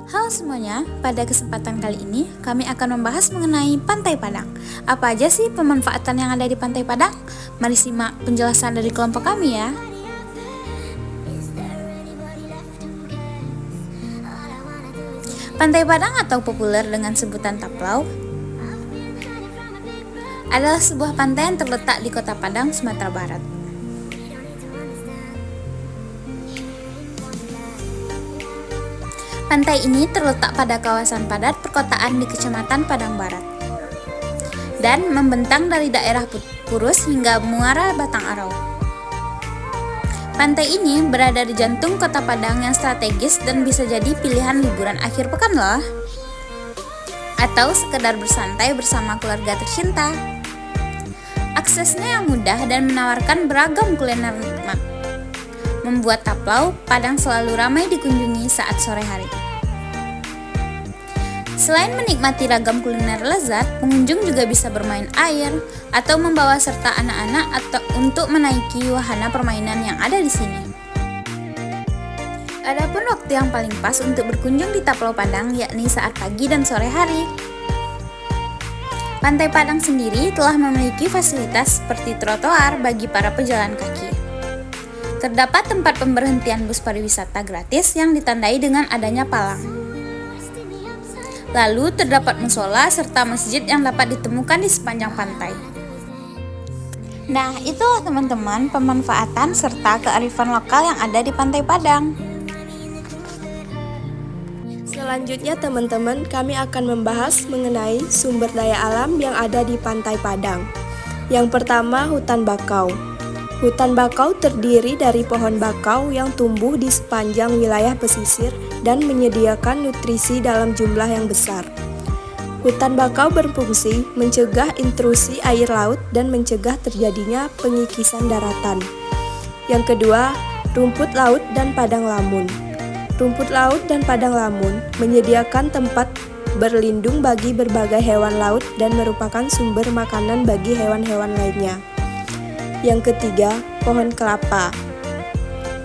Halo semuanya, pada kesempatan kali ini kami akan membahas mengenai Pantai Padang. Apa aja sih pemanfaatan yang ada di Pantai Padang? Mari simak penjelasan dari kelompok kami ya. Pantai Padang atau populer dengan sebutan Taplau adalah sebuah pantai yang terletak di Kota Padang, Sumatera Barat. Pantai ini terletak pada kawasan padat perkotaan di Kecamatan Padang Barat dan membentang dari daerah Purus hingga Muara Batang Arau. Pantai ini berada di jantung Kota Padang yang strategis dan bisa jadi pilihan liburan akhir pekan loh, atau sekedar bersantai bersama keluarga tercinta. Aksesnya yang mudah dan menawarkan beragam kuliner nikmat membuat Taplau Padang selalu ramai dikunjungi saat sore hari. Selain menikmati ragam kuliner lezat, pengunjung juga bisa bermain air atau membawa serta anak-anak atau untuk menaiki wahana permainan yang ada di sini. Adapun waktu yang paling pas untuk berkunjung di Taplau Padang yakni saat pagi dan sore hari. Pantai Padang sendiri telah memiliki fasilitas seperti trotoar bagi para pejalan kaki. Terdapat tempat pemberhentian bus pariwisata gratis yang ditandai dengan adanya palang. Lalu terdapat musola serta masjid yang dapat ditemukan di sepanjang pantai. Nah, itulah teman-teman pemanfaatan serta kearifan lokal yang ada di Pantai Padang. Selanjutnya teman-teman, kami akan membahas mengenai sumber daya alam yang ada di Pantai Padang. Yang pertama, hutan bakau. Hutan bakau terdiri dari pohon bakau yang tumbuh di sepanjang wilayah pesisir dan menyediakan nutrisi dalam jumlah yang besar. Hutan bakau berfungsi mencegah intrusi air laut dan mencegah terjadinya pengikisan daratan. Yang kedua, rumput laut dan padang lamun. Rumput laut dan padang lamun menyediakan tempat berlindung bagi berbagai hewan laut dan merupakan sumber makanan bagi hewan-hewan lainnya. Yang ketiga, pohon kelapa.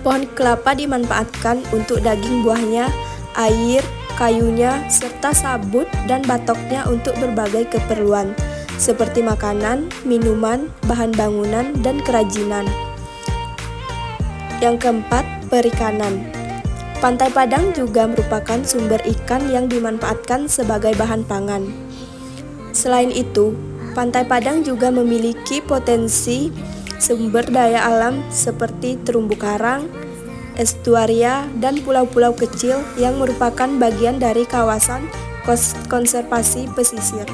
Pohon kelapa dimanfaatkan untuk daging buahnya, air, kayunya, serta sabut dan batoknya untuk berbagai keperluan, seperti makanan, minuman, bahan bangunan, dan kerajinan. Yang keempat, perikanan. Pantai Padang juga merupakan sumber ikan yang dimanfaatkan sebagai bahan pangan. Selain itu, Pantai Padang juga memiliki potensi sumber daya alam seperti terumbu karang, estuaria, dan pulau-pulau kecil yang merupakan bagian dari kawasan konservasi pesisir.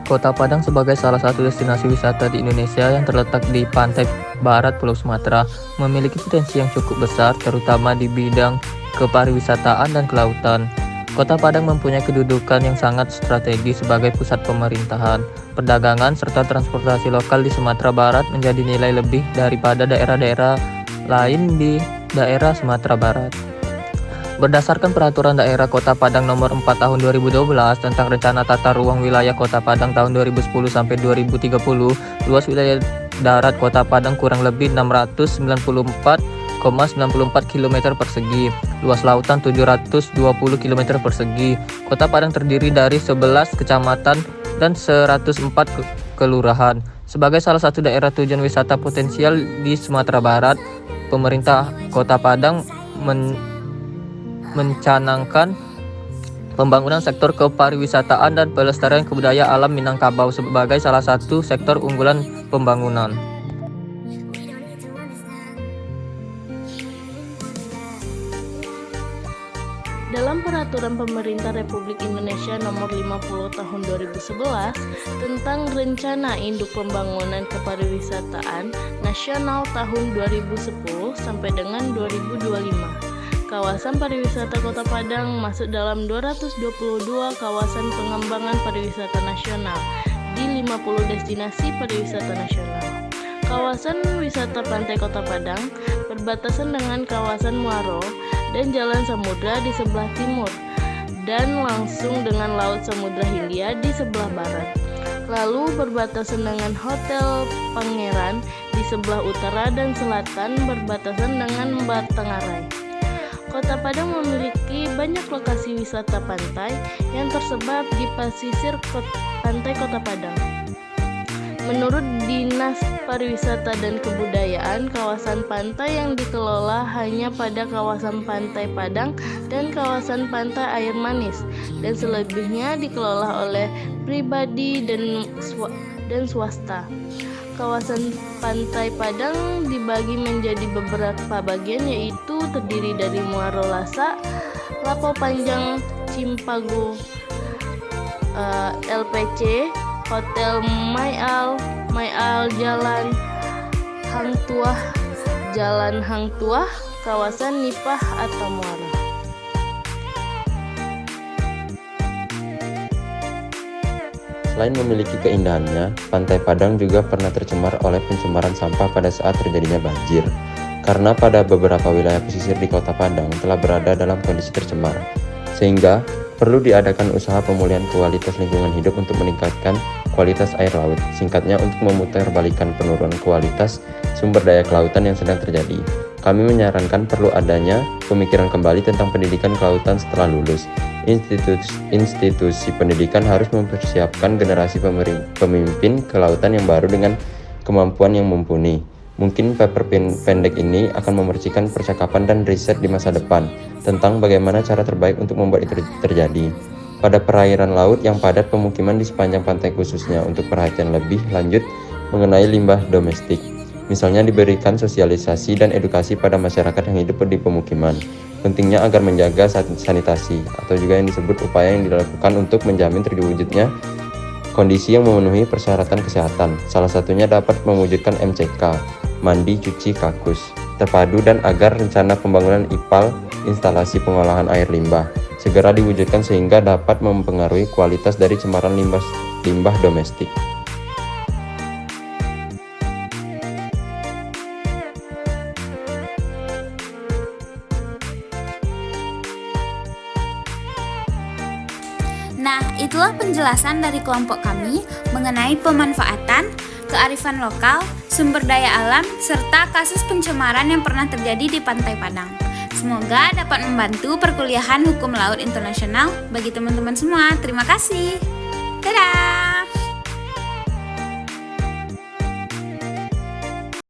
Kota Padang sebagai salah satu destinasi wisata di Indonesia yang terletak di pantai barat Pulau Sumatera memiliki potensi yang cukup besar terutama di bidang kepariwisataan dan kelautan. Kota Padang mempunyai kedudukan yang sangat strategis sebagai pusat pemerintahan, perdagangan, serta transportasi lokal di Sumatera Barat menjadi nilai lebih daripada daerah-daerah lain di daerah Sumatera Barat. Berdasarkan Peraturan Daerah Kota Padang Nomor 4 Tahun 2012 tentang Rencana Tata Ruang Wilayah Kota Padang tahun 2010 sampai 2030, luas wilayah darat Kota Padang kurang lebih 694,94 km persegi, luas lautan 720 km persegi. Kota Padang terdiri dari 11 kecamatan dan 104 kelurahan. Sebagai salah satu daerah tujuan wisata potensial di Sumatera Barat, pemerintah Kota Padang mencanangkan pembangunan sektor kepariwisataan dan pelestarian kebudayaan alam Minangkabau sebagai salah satu sektor unggulan pembangunan. Dalam Peraturan Pemerintah Republik Indonesia Nomor 50 Tahun 2011 tentang Rencana Induk Pembangunan Kepariwisataan Nasional tahun 2010 sampai dengan 2025, kawasan pariwisata Kota Padang masuk dalam 222 kawasan pengembangan pariwisata nasional di 50 destinasi pariwisata nasional. Kawasan wisata pantai Kota Padang berbatasan dengan kawasan Muaro dan Jalan Samudra di sebelah timur dan langsung dengan Laut Samudra Hindia di sebelah barat. lalu berbatasan dengan Hotel Pangeran di sebelah utara dan selatan berbatasan dengan Batangarai. Kota Padang memiliki banyak lokasi wisata pantai yang tersebar di pesisir pantai Kota Padang. Menurut Dinas Pariwisata dan Kebudayaan, kawasan pantai yang dikelola hanya pada kawasan pantai Padang dan kawasan pantai Air Manis, dan selebihnya dikelola oleh pribadi dan swasta. Kawasan pantai Padang dibagi menjadi beberapa bagian, yaitu terdiri dari Muaro Lasa, Lapo Panjang, Cimpago, LPC, Hotel Maial, Jalan Hang Tuah, kawasan Nipah atau Muara. Selain memiliki keindahannya, Pantai Padang juga pernah tercemar oleh pencemaran sampah pada saat terjadinya banjir. Karena pada beberapa wilayah pesisir di Kota Padang telah berada dalam kondisi tercemar, sehingga perlu diadakan usaha pemulihan kualitas lingkungan hidup untuk meningkatkan kualitas air laut. Singkatnya, untuk memutarbalikkan penurunan kualitas sumber daya kelautan yang sedang terjadi. Kami menyarankan perlu adanya pemikiran kembali tentang pendidikan kelautan setelah lulus. Institusi pendidikan harus mempersiapkan generasi pemimpin kelautan yang baru dengan kemampuan yang mumpuni. Mungkin paper pendek ini akan memercikan percakapan dan riset di masa depan tentang bagaimana cara terbaik untuk membuat itu terjadi. Pada perairan laut yang padat pemukiman di sepanjang pantai, khususnya untuk perhatian lebih lanjut mengenai limbah domestik. Misalnya diberikan sosialisasi dan edukasi pada masyarakat yang hidup di pemukiman. Pentingnya agar menjaga sanitasi, atau juga yang disebut upaya yang dilakukan untuk menjamin terwujudnya kondisi yang memenuhi persyaratan kesehatan. Salah satunya dapat mewujudkan MCK, mandi, cuci, kakus, terpadu, dan agar rencana pembangunan IPAL, instalasi pengolahan air limbah, segera diwujudkan sehingga dapat mempengaruhi kualitas dari cemaran limbah domestik. Nah, itulah penjelasan dari kelompok kami mengenai pemanfaatan, kearifan lokal, sumber daya alam, serta kasus pencemaran yang pernah terjadi di Pantai Padang. Semoga dapat membantu perkuliahan hukum laut internasional bagi teman-teman semua. Terima kasih. Dadah!